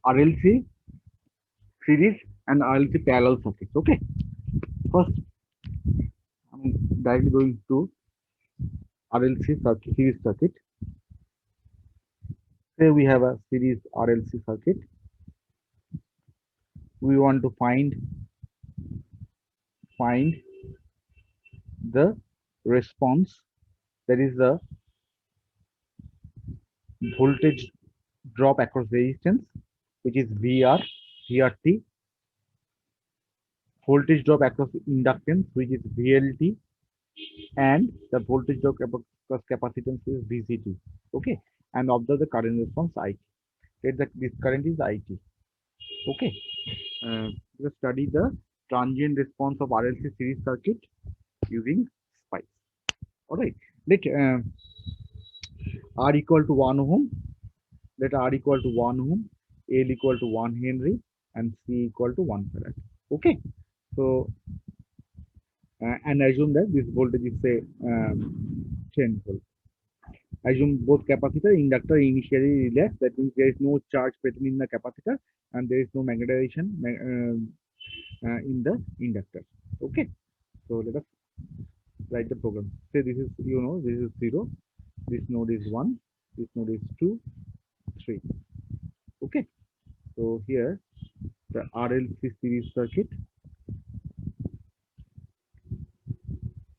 RLC series and RLC parallel circuits. Okay, first I'm directly going to RLC circuit, series circuit. Say we have a series RLC circuit. We want to find the response, that is the voltage drop across resistance, which is VRT, voltage drop across inductance, which is VLT, and the voltage drop across capacitance is VCT. Okay, and observe the current response IT. Let that this current is IT. Okay, let's study the transient response of RLC series circuit using SPICE. All right, let R equal to 1 ohm, let R equal to 1 ohm, L equal to 1 Henry, and C equal to 1 farad. Okay, so and assume that this voltage is say 10 volt. Assume both capacitor inductor initially relaxed. That means there is no charge present in the capacitor and there is no magnetization in the inductor. Okay, so let us write the program. Say this is, this is 0, this node is 1, this node is 2, 3. Okay, so here the RLC series circuit.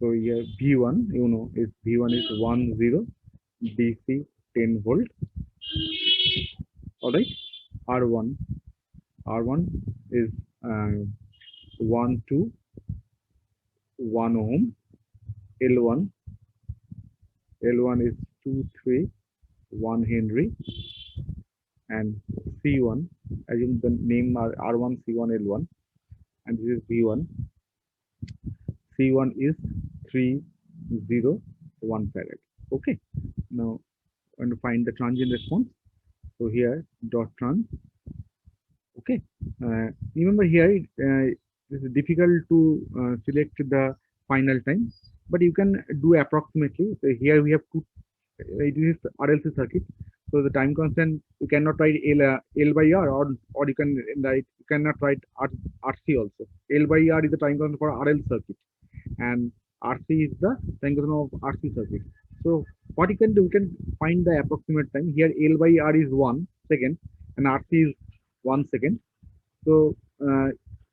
So here V1, is V1 is 10 DC 10 volt. All right, R1 is 1 to 1 ohm. L1 is 2 3 1 Henry, and C1, assume the name are R1 C1 L1, and this is V1. C1 is 301 farad. Okay, now I'm going to find the transient response. So here dot trans. Okay, remember here it is difficult to select the final time, but you can do approximately. So here we have two. It is RLC circuit, so the time constant you cannot write L by R, or you can write, you cannot write RC also. L by R is the time constant for RL circuit, and RC is the time constant of RC circuit. So what you can do, you can find the approximate time. Here L by R is 1 second and RC is 1 second. So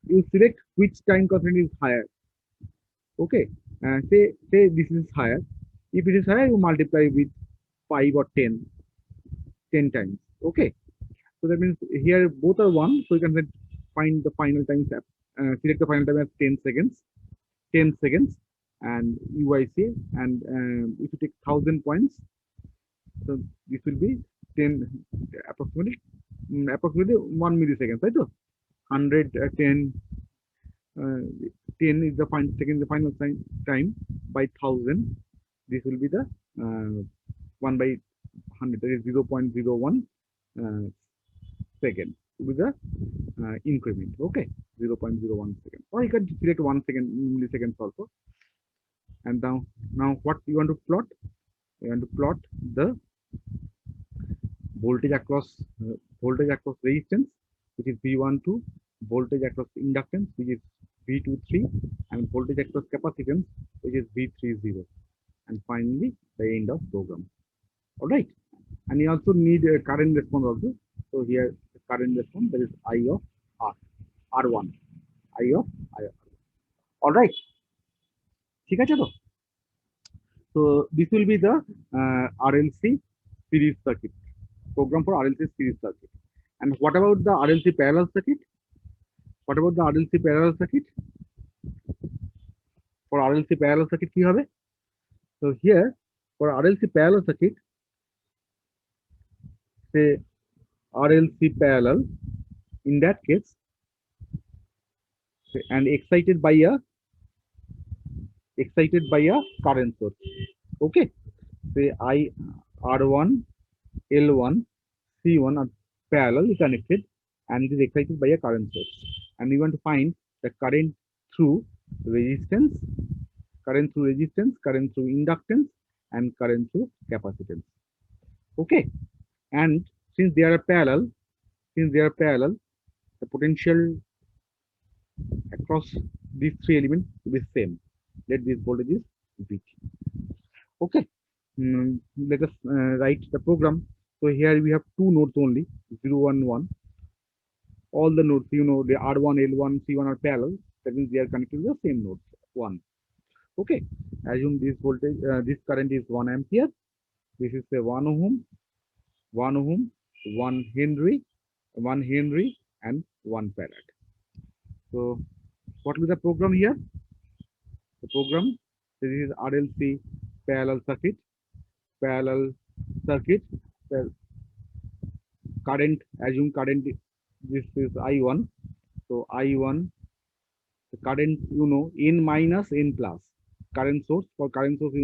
you select which time constant is higher. Okay, say this is higher. If it is higher, you multiply with 5 or 10 times. Okay, so that means here both are 1, so you can find the final time, select the final time as 10 seconds, 10 seconds, and UIC, and if you take 1000 points, so this will be 10 approximately 1 millisecond, right? So 110 10 is the final time by 1000. This will be the 1 by 100, that is 0.01 second with the increment. Okay, 0.01 second, or you can select 1 second milliseconds also. And now what you want to plot? You want to plot the voltage across resistance, which is V12, voltage across inductance, which is V23, and voltage across capacitance, which is V30, and finally the end of program. All right, and you also need a current response also. So here the current response, that is I of R1, I of R. All right, ঠিক আছে তো? So this will be the RLC series circuit, program for RLC series circuit. And what about the RLC parallel circuit? What about the RLC parallel circuit? For RLC parallel circuit কি হবে? So here for RLC parallel circuit, say RLC parallel, in that case, and excited by a current source. Okay, say I R1 L1 C1 are parallel connected, and it is excited by a current source, and we want to find the current through resistance, current through inductance, and current through capacitance. Okay, and since they are parallel, the potential across these three elements will be same. Let this voltage is VT. Okay, let us write the program. So here we have two nodes only, 0, 1, 1. All the nodes, the R1, L1, C1 are parallel. That means they are connected to the same node, 1. Okay, assume this voltage, this current is 1 ampere. This is a 1 ohm, 1 ohm, 1 Henry, 1 Henry, and 1 farad. So, what will be the program here? The program, this is RLC parallel circuit, parallel circuit, current, assume current, this is I1. So, I1, the current, N minus N plus. Current source, for current source, it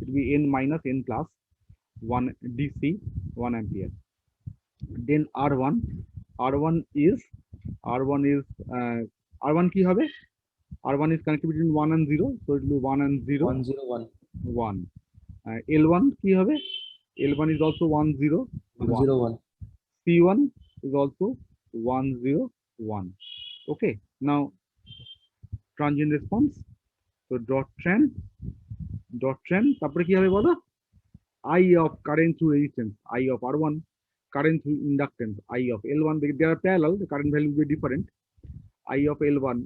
will be N minus N plus 1 DC, 1 ampere. Then R1, R1 is, R1 is, R1 কি হবে? R1 is connected between 1 and 0, so it will be 1 and 0, 101 1. L1 কি হবে? L1 is also 1 0 1. 101 C1 is also 1 0 1. Okay, now transient response. So dot trend, তারপরে কি হবে বলো? I of current through resistance, I of R1, current through inductance, I of L1. They are parallel, the current value will be different. I of L1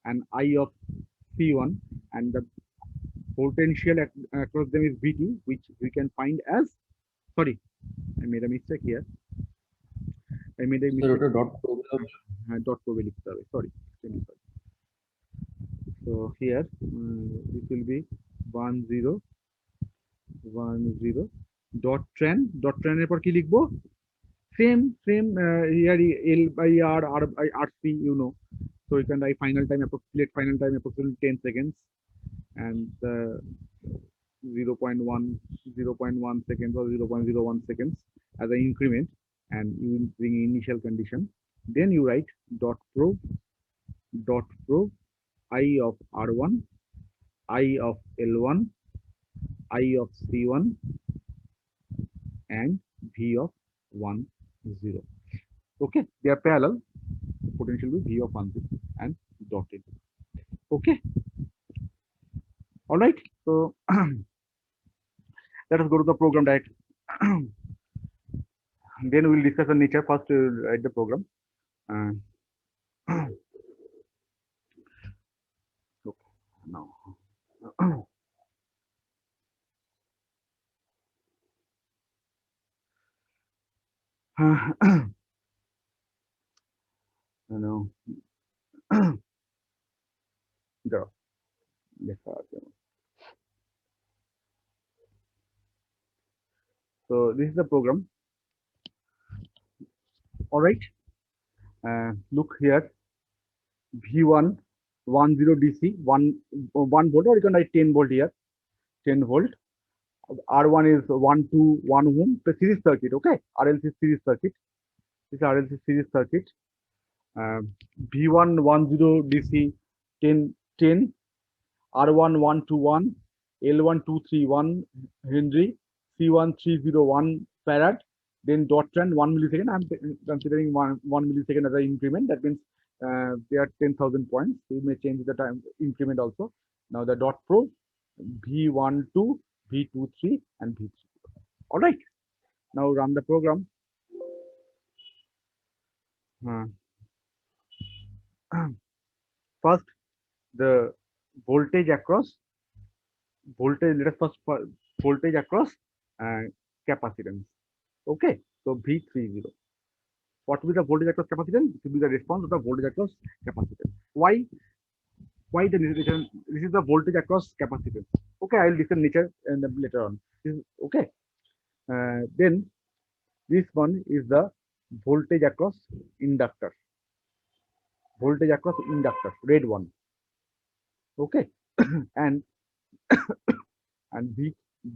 and I of C1, and the potential across them is VT, which we can find as, sorry, I made a mistake here. I made a mistake. dot probe Dot probe লিখতে হবে, sorry. So here this will be 1 0 1 0 dot trend এর পর কি লিখবো? Same here L by R by RC, so you can write final time approximately 10 seconds, and 0.1 0.1 seconds or 0.01 seconds as an increment, and you will bring initial condition. Then you write dot probe I of R1, I of L1, I of C1, and V of 1 0. Okay, they are parallel. Potential will be V of 1 0 and dotted. Okay, all right. So let us go to the program directly. Then we will discuss the nature. First, write the program. Okay, now. No. So this is the program. All right. Look here. V1 10 DC 1 volt, or you can write 10 volt here. 10 volt. R1 is 1 to 1 ohm. The series circuit. Okay. RLC series circuit. This is RLC series circuit. V1 10 DC 10 R1 1 to 1, L1 231 Henry, C1 301 farad, then dot trend 1 millisecond. I'm considering 1 millisecond as an increment. That means they are 10,000 points. You may change the time increment also. Now the dot probe V12, V23, and V3. All right. Now run the program. First, the voltage across let us first voltage across capacitance. Okay, so V30. What will be the voltage across capacitance? This will be the response of the voltage across capacitance. Why the this is the voltage across capacitance. Okay, I will discuss nature and later on. Okay. Then this one is the voltage across inductor. Voltage across inductor, red one. Okay, and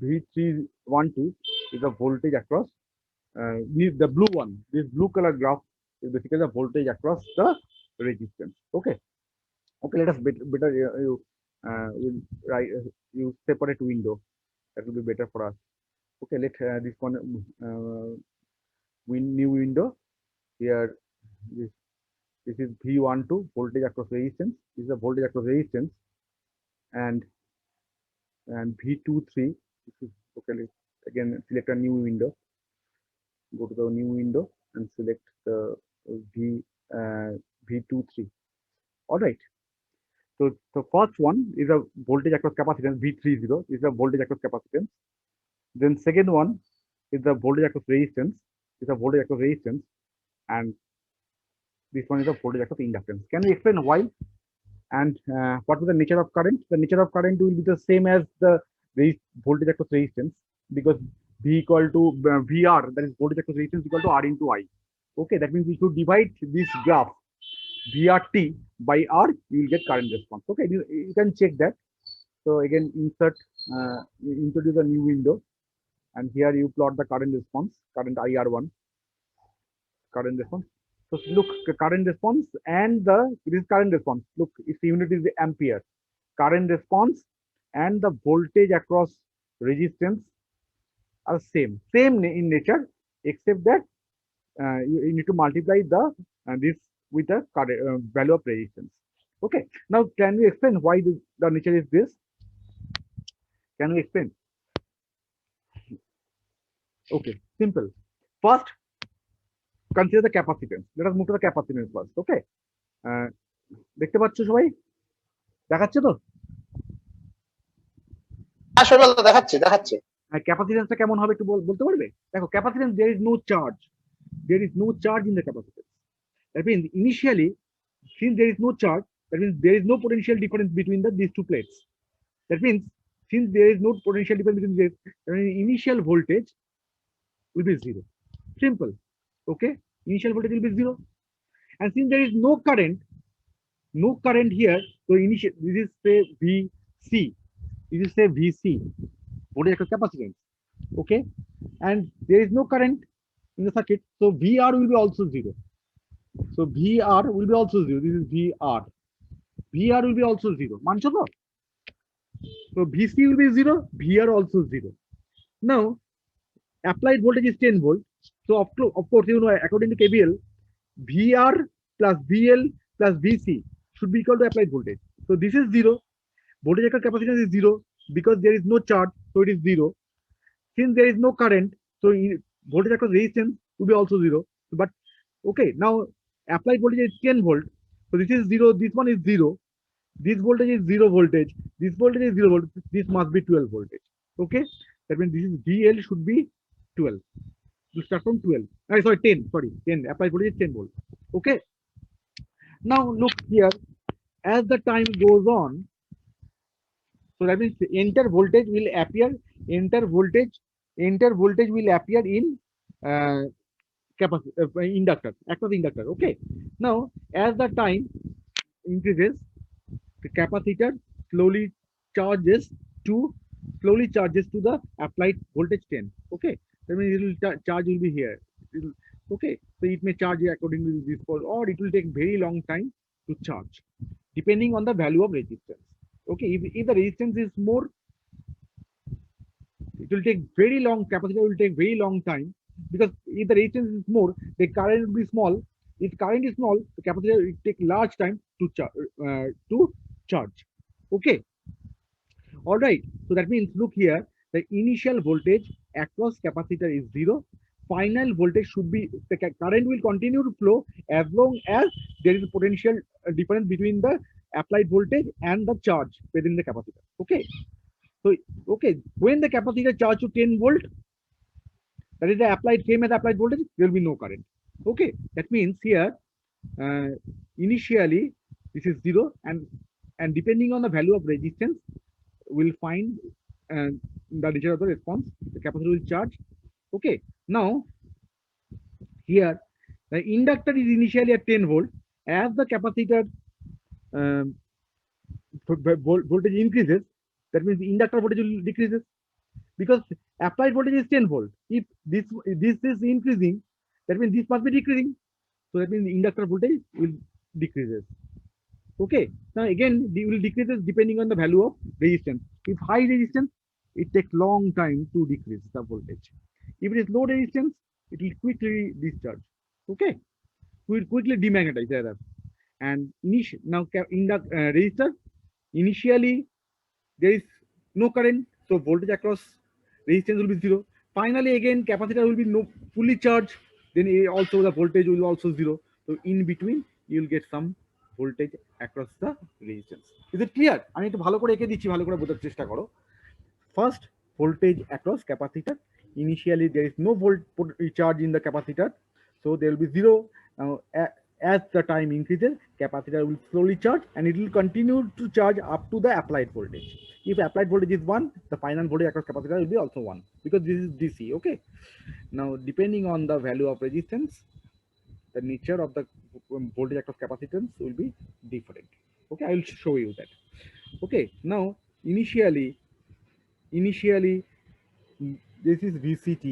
V312 is the voltage across the blue one. This blue color graph is basically the voltage across the resistance. Okay, let us better you will write you separate window. That will be better for us. Okay, let this one new window here. This, this is V12 voltage across resistance. This is the voltage across resistance, and V23. This is okay. Let's again select a new window. Go to the new window and select the V23. All right. So the first one is a voltage across capacitance V30 is a voltage across capacitance. Then second one is the voltage across resistance is a voltage across resistance, and this one is a voltage across inductance. Can we explain why and what is the nature of current? The nature of current will be the same as the voltage across resistance because V equal to VR, that is voltage across resistance equal to R into I. Okay, that means we should divide this graph VRT by R, you will get current response. Okay, you can check that. So again, introduce a new window, and here you plot the current response, current IR1, current response. So look, the current response and this current response. Look, its unit is the ampere. Current response and the voltage across resistance are same in nature, except that you need to multiply this with the current value of resistance. Okay. Now, can we explain why the nature is this? Can we explain? Okay, simple. First, consider the capacitance. Let us move to the capacitance first. Okay. দেখতে পাচ্ছ সবাই? দেখাচ্ছে তো? দেখাচ্ছে। ক্যাপাসিট্যান্সটা কেমন হবে একটু বলতে পারবে? দেখো, capacitance, there is no charge. There is no charge in the capacitance. That means initially, since there is no charge, that means there is no potential difference between these two plates. That means since there is no potential difference between this, initial voltage will be zero. Simple. Okay, initial voltage will be zero. And since there is no current here, so initial, this is say VC. This is say VC, voltage across capacitance. Okay, and there is no current in the circuit, so VR will be also zero. So VR will be also zero. This is VR. VR will be also zero. Mancho to? So VC will be zero, VR also zero. Now, applied voltage is 10 volt. So of course, you know, according to KVL, VR plus VL plus VC should be equal to applied voltage. So this is zero. Voltage across capacitance is zero because there is no charge, so it is zero. Since there is no current, so voltage across resistance will be also zero. But okay, now applied voltage is 10 volt. So this is zero. This one is zero. This voltage is zero voltage. This voltage is zero volt. This must be 12 voltage. Okay, that means this is VL should be 12. You start from 12. Sorry, 10. Sorry, 10. Applied voltage is 10 volt. Okay. Now look here. As the time goes on, so that means enter voltage will appear. Enter voltage will appear in inductor, across inductor. Okay. Now, as the time increases, the capacitor slowly charges to the applied voltage 10. Okay. That means it will charge will be here. Okay. So it may charge according to this, or it will take very long time to charge, depending on the value of resistance. Okay. If the resistance is more, it will take very long. Capacitor will take very long time, because if the resistance is more, the current will be small. If current is small, the capacitor will take large time to charge. Okay. All right. So that means, look here, the initial voltage across capacitor is zero. Final voltage should be, the current will continue to flow as long as there is a potential difference between the applied voltage and the charge within the capacitor. Okay. So, okay, when the capacitor charge to 10 volt, that is the same as applied voltage, there will be no current. Okay, that means here, initially, this is zero, and depending on the value of resistance, we'll find the nature of the response. The capacitor will charge. Okay, now, here, the inductor is initially at 10 volt. As the capacitor voltage increases, that means the inductor voltage will decreases, because applied voltage is 10 volt. If this is increasing, that means this must be decreasing. So that means the inductor voltage will decreases. Okay. Now again, it will decreases depending on the value of resistance. If high resistance, it takes long time to decrease the voltage. If it is low resistance, it will quickly discharge. Okay, will quickly demagnetize rather. And now in the resistor, initially there is no current, so voltage across resistance will be zero. Finally, again capacitor will be no fully charged, then also the voltage will also zero. So in between you will get some voltage across the resistance. Is it clear? আমি একটু ভালো করে এঁকে দিচ্ছি, ভালো করে বোঝার চেষ্টা করো। First, voltage across capacitor. Initially, there is no charge in the capacitor, so there will be zero. Now, as the time increases, capacitor will slowly charge and it will continue to charge up to the applied voltage. If applied voltage is 1, the final voltage across capacitor will be also 1 because this is DC. Okay. Now, depending on the value of resistance, the nature of the voltage across capacitance will be different. Okay, I will show you that. Okay, now initially this is VCT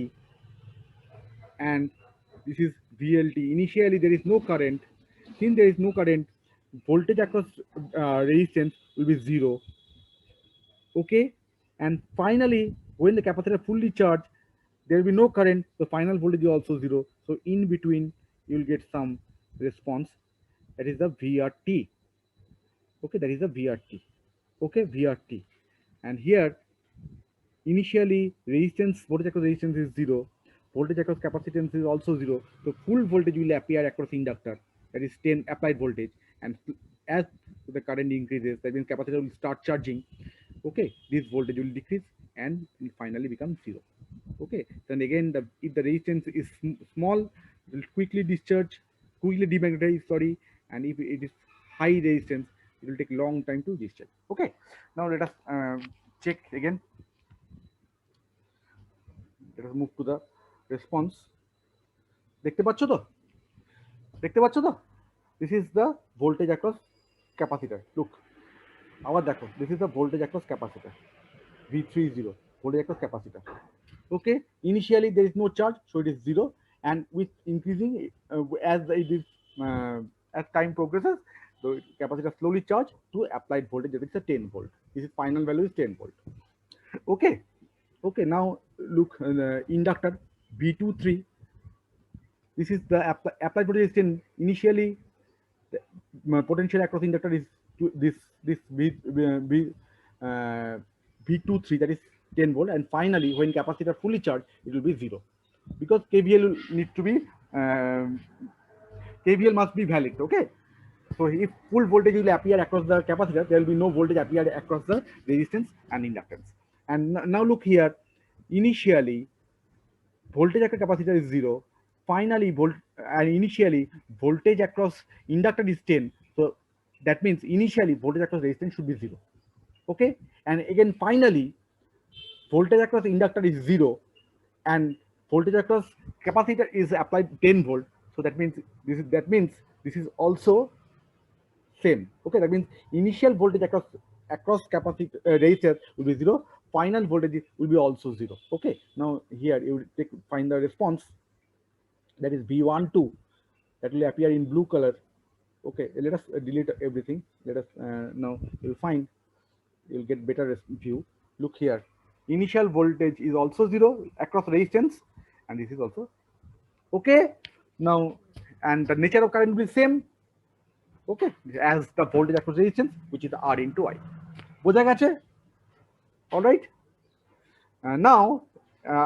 and this is VLT. Initially there is no current. Since there is no current, voltage across resistance will be zero. Okay, and finally when the capacitor fully charged, there will be no current, the final voltage is also zero. So in between you will get some response, that is the VRT. Okay, that is the VRT. Okay, VRT. And here initially resistance, voltage across resistance is zero, voltage across capacitance is also zero, so full voltage will appear across inductor, that is 10 applied voltage, and as the current increases, that means capacitor will start charging. Okay, this voltage will decrease and will finally become zero. Okay, then again if the resistance is small, it will quickly discharge, quickly demagnetize, sorry, and if it is high resistance, it will take long time to discharge. Okay, now let us check again. Let us move to the response. দেখতে পাচ্ছ তো? দেখতে পাচ্ছ তো? This is the voltage across capacitor. Look, আবার দেখো, this is the voltage across capacitor. V30, voltage across capacitor. Okay, initially there is no charge, so it is zero, and with increasing as time progresses, the capacitor slowly charge to applied voltage, that is a 10 volt. This is final value is 10 volt. Okay, okay, now look, inductor V23. This is the applied voltage is 10. Initially the potential across inductor is this V23, that is 10 volt, and finally when capacitor fully charged it will be zero because KVL need to be KVL must be valid. Okay, so if full voltage will appear across the capacitor, there will be no voltage appear across the resistance and inductance. And now look here, initially voltage across capacitor is zero, finally initially voltage across inductor is 10, so that means initially voltage across resistance should be zero. Okay, and again finally voltage across inductor is zero and voltage across capacitor is applied 10 volt, so that means this is also same. Okay, that means initial voltage across capacitor resistor will be zero, final voltage will be also zero. Okay, now here you find the response, that is V12, that will appear in blue color. Okay, let us delete everything. Let us now you'll get better view. Look here, initial voltage is also zero across resistance, and this is also okay. Now, and the nature of current will be same. Okay, as the voltage across resistance, which is R into I. বোঝা গেছে? All right. Now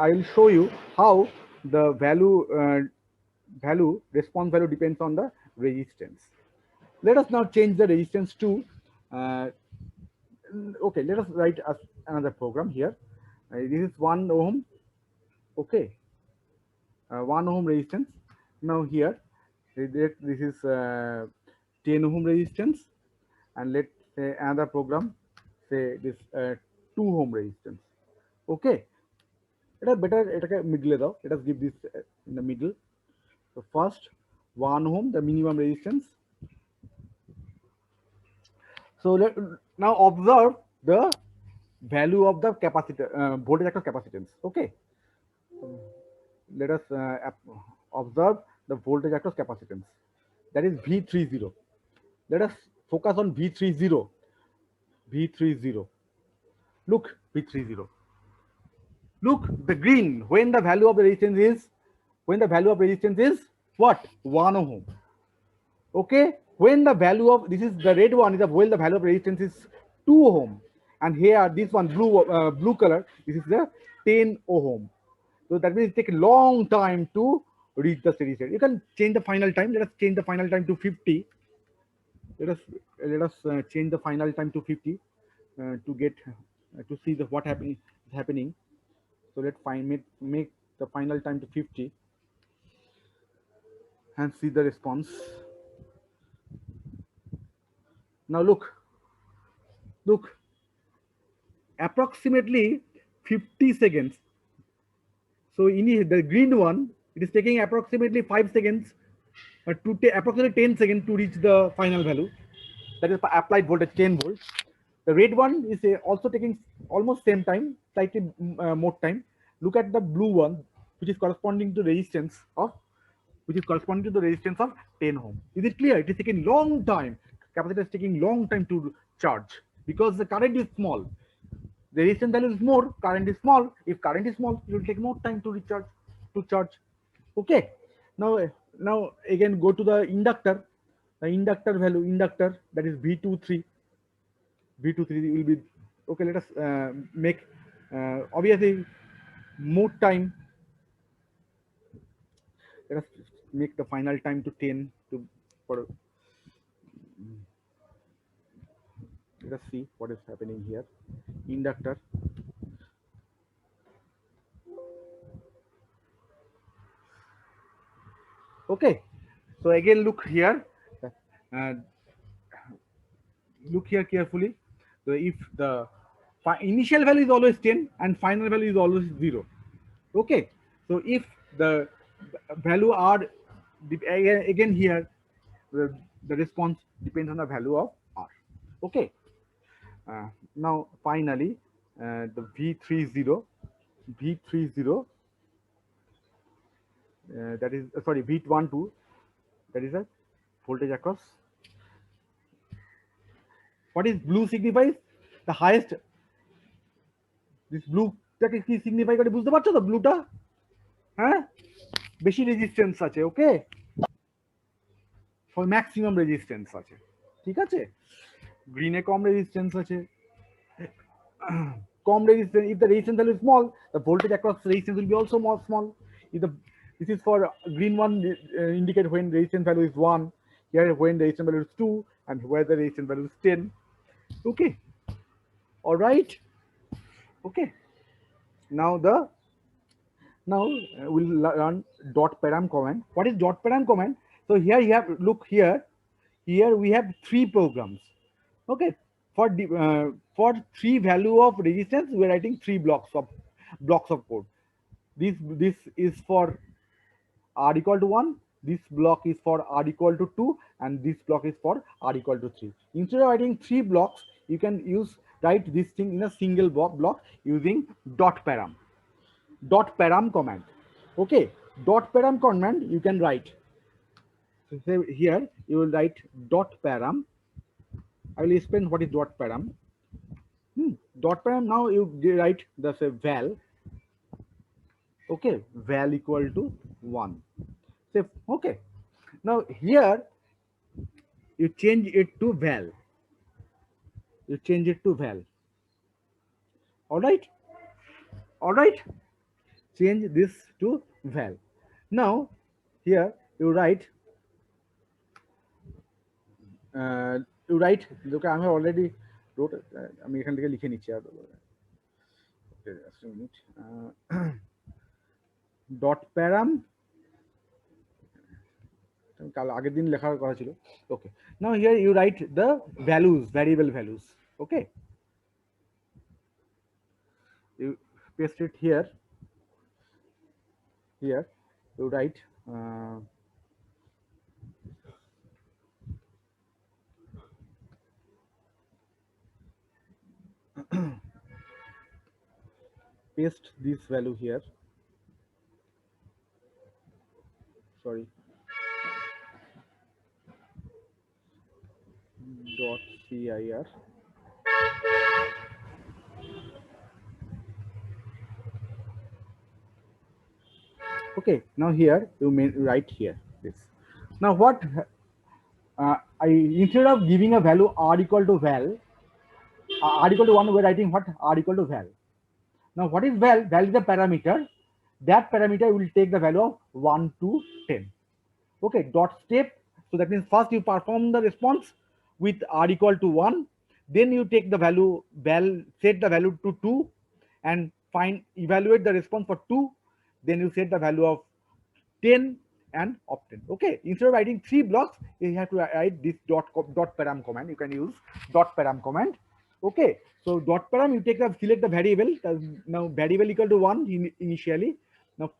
I will show you how the response value depends on the resistance. Let us now change the resistance to okay, let us write another program here. This is 1 ohm. Okay, 1 ohm resistance. Now here this is 10 ohm resistance, and let's say another program, say this 2 ohm resistance. Okay, এটা better এটাকে মিডলে দাও, let us give this in the middle. So first 1 ohm, the minimum resistance. So now observe the value of the capacitor, voltage across capacitance. Okay, let us observe the voltage across capacitance, that is V30. Let us focus on V30. Look, V30. Look, the green, when the value of the resistance is, what? 1 ohm. Okay, when the value of, this is the red one, is the, when the value of resistance is 2 ohm, and here this one blue color, this is the 10 ohm. So that means it take a long time to reach the steady state. You can change the final time. Let us change the final time to 50. Let us change the final time to 50 to get to see the what happening. So let's make the final time to 50 and see the response. Now look, approximately 50 seconds. So in the green one, it is taking approximately 5 seconds to approximately 10 seconds to reach the final value. That is applied voltage 10 volts. The red one is also taking almost same time, slightly more time. Look at the blue one, which is corresponding to resistance of 10 ohm. Is it clear? It is taking long time. Capacitor is taking long time to charge because the current is small. The resistance value is more, current is small. If current is small, it will take more time to charge. Okay. Now again go to the inductor. The inductor value, that is V23. V23 will be okay. Let us make obviously more time. Let us make the final time to 10 to for. Let us see what is happening here. Inductor. Okay. So again look here. Uh, Look here carefully. So if the initial value is always 10 and final value is always 0. Okay. So if the value are again here, the response depends on the value of R. Okay. Now finally the V30 that is sorry, V12, that is a voltage across. What is blue signifies? The highest. This ব্লুটাকে কি signify করে বুঝতে পারছো তো? ব্লুটা হ্যাঁ বেশি resistance আছে। ওকে, for maximum resistance আছে, ঠিক আছে। গ্রিনে কম রেজিস্ট্যান্স আছে, কম resistance. If the resistance value is small, the voltage across resistance will be also more small. If the this is for green one, indicate when resistance value is 1, here when the resistance value is 2, and where the resistance value is 10. Okay, all right. Okay, now we'll run dot param command. What is dot param command? So here you have, look here, we have 3 programs. Okay, for 3 value of resistance we are writing 3 blocks of code. This is for r equal to 1, this block is for r equal to 2, and this block is for r equal to 3. Instead of writing 3 blocks, you can write this thing in a single block using dot param command. Okay, dot param command you can write. So say here you will write dot param. I will explain what is dot param. Dot param, now you write the say val. Okay, val equal to 1. Say okay. Now here you change it to val. All right. All right. Change this to val. Now here you write look, I already wrote আমি এখান থেকে লিখে নিচ্ছি R dot প্যারাম কাল আগের দিন লেখার কথা ছিল। Okay, now here you write the values, variable values. Okay, you paste it here you write paste this value here, sorry, dot cir Okay, now here you may write here this. Now what I instead of giving a value r equal to val, r equal to 1, we're writing what? R equal to val. Now what is val? Val is the parameter. That parameter will take the value of 1 to 10. Okay, dot step. So that means first you perform the response with r equal to 1. Then you take the value val, set the value to 2 and evaluate the response for 2. Then you set the value of 10 and obtain. Okay, instead of writing 3 blocks, you have to write this dot param command. You can use dot param command. Okay, so dot param, you select the variable. Now variable equal to 1 initially. Now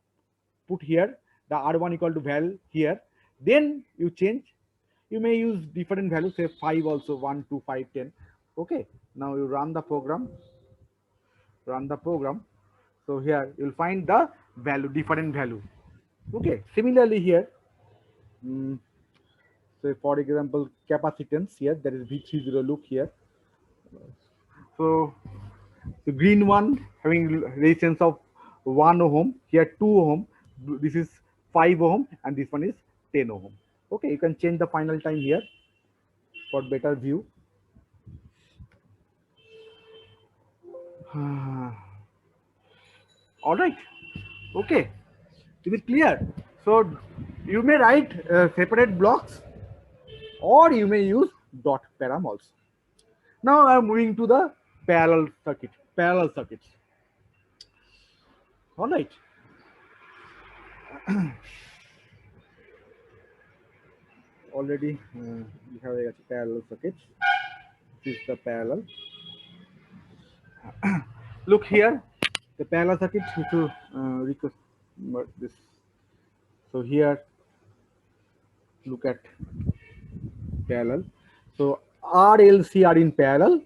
put here the r1 equal to val here. Then you change. You may use different values, say 5 also, 1, 2, 5, 10. Okay, now you run the program. Run the program. So here you'll find the value, different value. Okay, similarly here, say for example, capacitance here, that is V30, look here. So the green one having resistance of 1 ohm, here 2 ohm, this is 5 ohm, and this one is 10 ohm. Okay, you can change the final time here for better view. All right, okay, is it clear? So you may write separate blocks, or you may use dot param also. Now I'm moving to the parallel circuit. Parallel circuits. All right. Already we have a parallel circuits. This is the parallel. Look here, the parallel circuit. If you request this, so here look at parallel. So RLC are in parallel,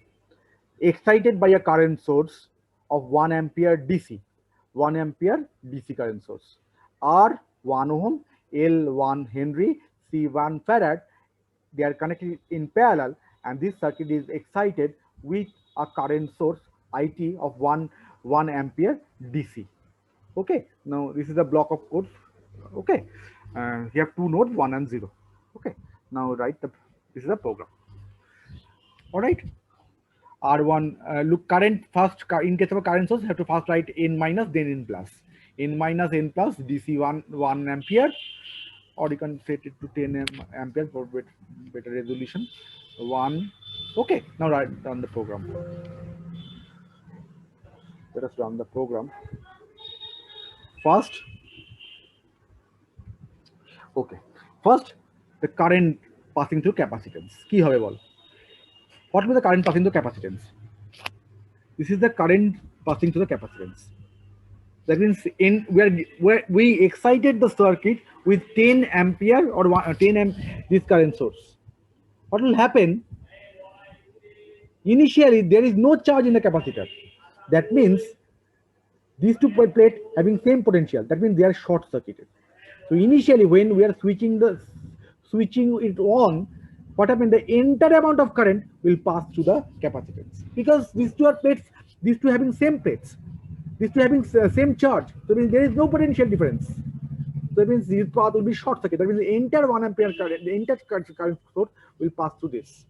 excited by a current source of 1 ampere DC, 1 ampere DC current source. R 1 ohm, L 1 Henry, C 1 Farad. They are connected in parallel, and this circuit is excited with a current source IT of 1 ampere DC. Okay, now this is the block of code. Okay, you have two nodes, 1 and 0. Okay, now write this is the program. All right. R1, look, current first, in case of a current source, you have to first write N minus, then N plus. N minus N plus DC 1 ampere, or you can set it to 10 ampere for better resolution. 1. Okay, now run the program. Let us run the program. First, okay. First, the current passing through capacitance. Ki hobe bol? What will the current passing through capacitance? This is the current passing through the capacitance. That means we excited the circuit with 10 ampere or 10 amp this current source. What will happen? Initially, there is no charge in the capacitor. That means these two plates having same potential. That means they are short circuited. So initially, when we are switching it on, what happens? The entire amount of current will pass through the capacitance, because these two are plates. These two having same plates. These two having same charge. So there is no potential difference. So that means this path will be short circuit. That means the entire 1 ampere current, the entire current source will pass through this.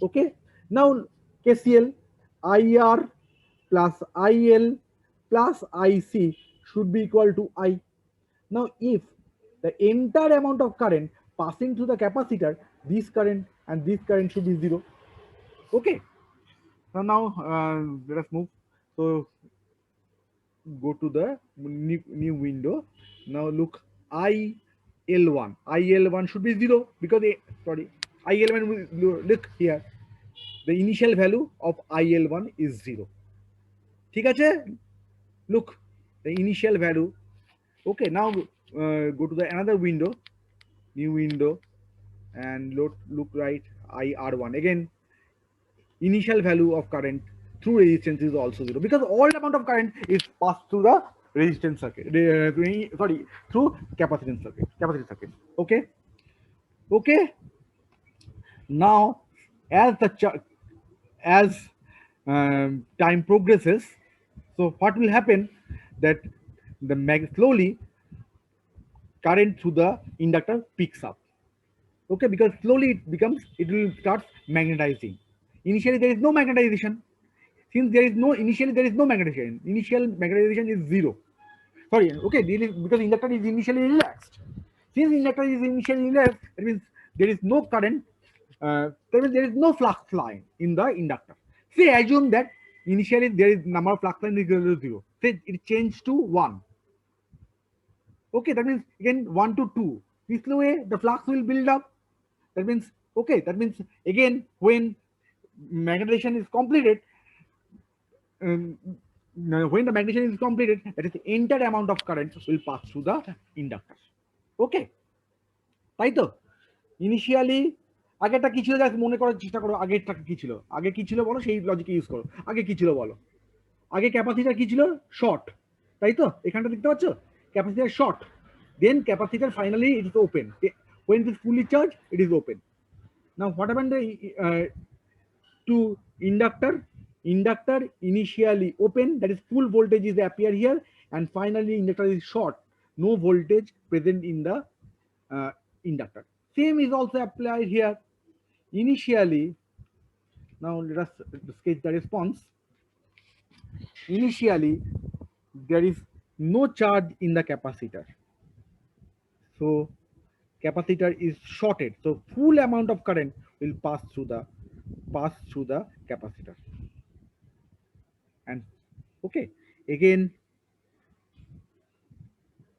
Okay. Now KCL, IR plus IL plus IC should be equal to I. Now if the entire amount of current passing through the capacitor, this current and this current should be 0. Okay. So now let us move. So go to the new window. Now look, IL1. IL1 should be 0 because IL1 will look here. The initial value of IL1 is 0. ঠিক আছে? Look, the initial value. Okay, now go to the another window, new window, and look right, IR1. Again, initial value of current through resistance is also 0 because all amount of current is passed through the resistance circuit. Through capacitance circuit. Okay. Okay. Now, as time progresses, so what will happen that slowly current through the inductor picks up. Okay, because slowly it will start magnetizing. Initially there is no magnetization. Since there is no initially there is no magnetization. Initial magnetization is zero. Sorry, okay, because inductor is initially relaxed. Since inductor is initially relaxed, it means there is no current. That means there is no flux line in the inductor. Say assume that initially there is number of flux line is equal to zero. Say it changed to 1. Okay, that means again 1 to 2. This way the flux will build up. That means okay. That means again when magnetization is completed, um, when the magnetization is completed, that is the entire amount of current will pass through the inductor. Okay, তাই তো initially আগেরটা কি ছিল just মনে করার চেষ্টা করো আগেরটা কি ছিল আগে কি ছিল বলো সেই লজিক ইউজ করো আগে কি ছিল বলো আগে ক্যাপাসিটার কি ছিল শর্ট তাই তো এখানটা দেখতে পাচ্ছ capacitor short then capacitor finally it is open when it is fully charged it is open. Now what happened to inductor initially open, that is full voltage is appear here, and finally inductor is short, no voltage present in the inductor. Same is also applied here. Initially, now let us sketch the response. Initially there is no charge in the capacitor, so capacitor is shorted, so full amount of current will pass through the capacitor. And okay, again,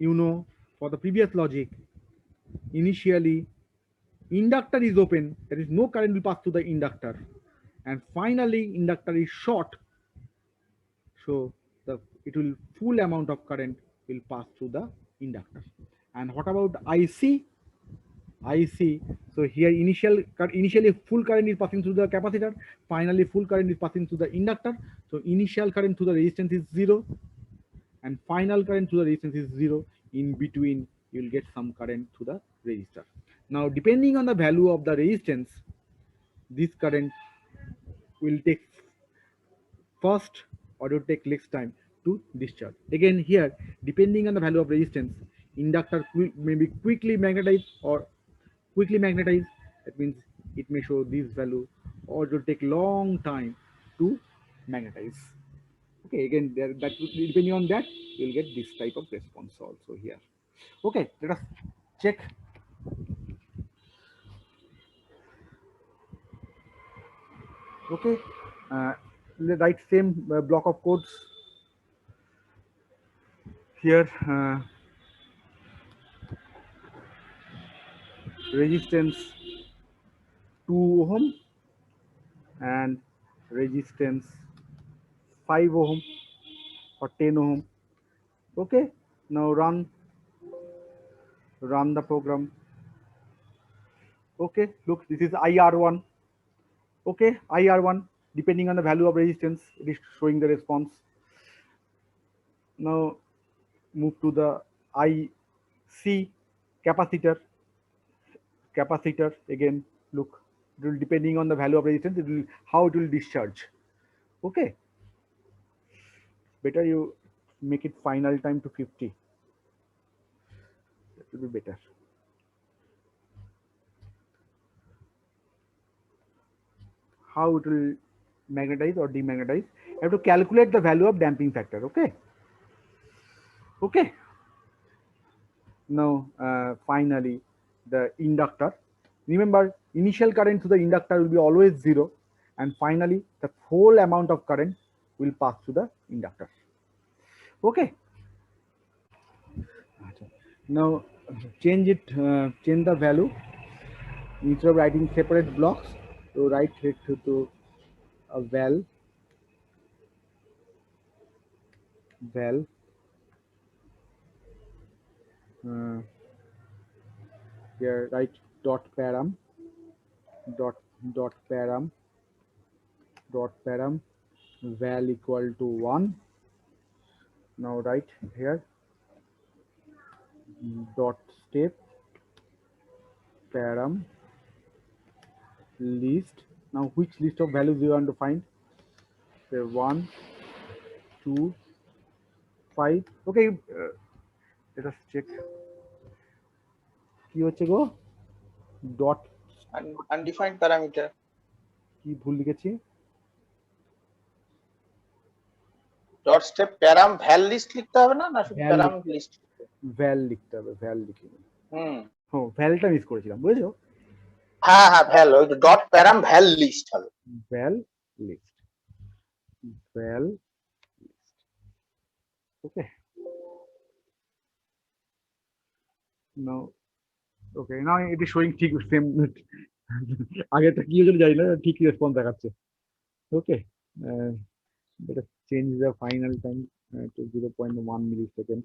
you know, for the previous logic, initially inductor is open, there is no current will pass through the inductor, and finally inductor is short, so it will full amount of current will pass through the inductor. And what about IC? So here initially full current is passing through the capacitor, finally full current is passing through the inductor, so initial current through the resistance is 0 and final current through the resistance is 0. In between you will get some current through the resistor. Now depending on the value of the resistance, this current will take first or will take less time to discharge. Again here, depending on the value of resistance, inductor may be quickly magnetized or quickly magnetized. That means it may show this value, or it will take long time to magnetize. Okay, again that depending on that you'll get this type of response also here. Okay, let us check. Okay, let's write same block of codes here. Resistance 2 ohm and resistance 5 ohm or 10 ohm. Okay, now run the program. Okay, look, this is IR1. Okay, IR1, depending on the value of resistance, it is showing the response. Now move to the IC capacitor. Again, look, it will depending on the value of resistance, it will how it will discharge. Okay, better you make it final time to 50. That will be better. How it will magnetize or demagnetize, you have to calculate the value of damping factor. Okay, now finally the inductor, remember initial current to the inductor will be always 0, and finally the whole amount of current will pass through the inductor. Okay, now change the value. Instead of writing separate blocks, to write it to a val here write dot param val equal to 1. Now write here dot step param list. Now which list of values you want to find? Say 1, 2, 5. Okay, let us check. কি হচ্ছে গো dot undefined parameter. কি ভুল লিখেছি Dot step param val list লিখতে হবে না, না শুধু Val param list? ভ্যাল লিখতে হবে ভ্যাল লিখিনি হুম, ভ্যালটা মিস করেছিলাম বুঝেছো হ্যাঁ হ্যাঁ val, ওই ডট param val list হবে। Val list val okay now okay now it is showing ঠিক সেম আগেরটা কি হয়েছিল জানি না ঠিক রেসপন্স দেখাচ্ছে ওকে let us change the final time to 0.1 millisecond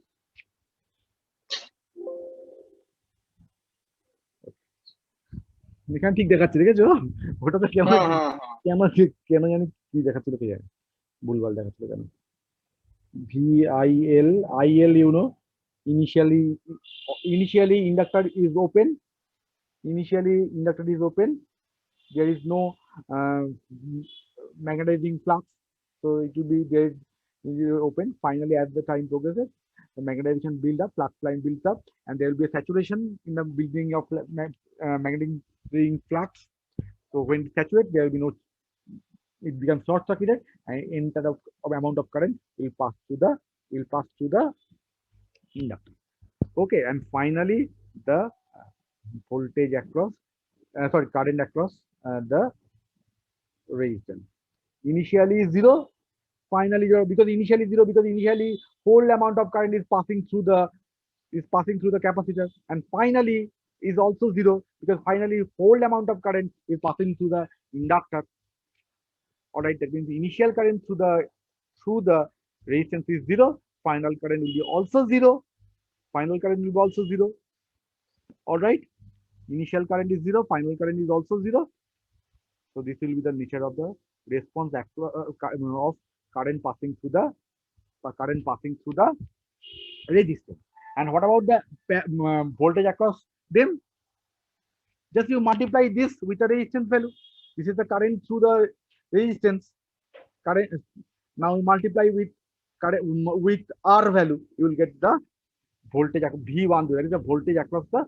এখানে ঠিক দেখাচ্ছে দেখেছো ওটা তো কেমন হুম হুম হুম। কেমন কেন জানি কি দেখাচ্ছিল কে জানে ভুলভাল দেখাচ্ছিল কেন VIL you know initially inductor is open there is no magnetizing flux so it will be there is open finally as the time progresses the magnetization build up flux line builds up and there will be a saturation in the beginning of magnetizing flux so when it saturates there will be no it becomes short circuited and enter of amount of current will pass through the inductor okay and finally the voltage across sorry current across the resistance initially zero finally zero because initially whole amount of current is passing through the capacitor and finally is also zero because finally whole amount of current is passing through the inductor all right that means the initial current through the resistance is zero final current will be also zero final current will be also zero all right initial current is zero final current is also zero so this will be the nature of the response of current passing through the resistance and what about the voltage across them just you multiply this with the resistance value this is the current through the resistance current now you multiply with current with R value you will get the voltage V1 that is the voltage across the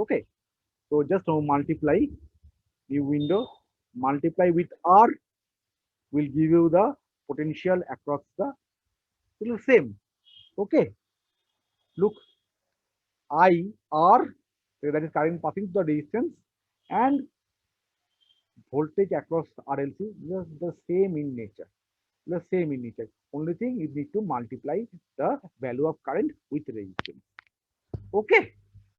okay so just multiply the window multiply with R will give you the potential across the it will same okay look IR that is current passing through the resistance and voltage across RLC just the same in nature the same in nature only thing you need to multiply the value of current with resistance okay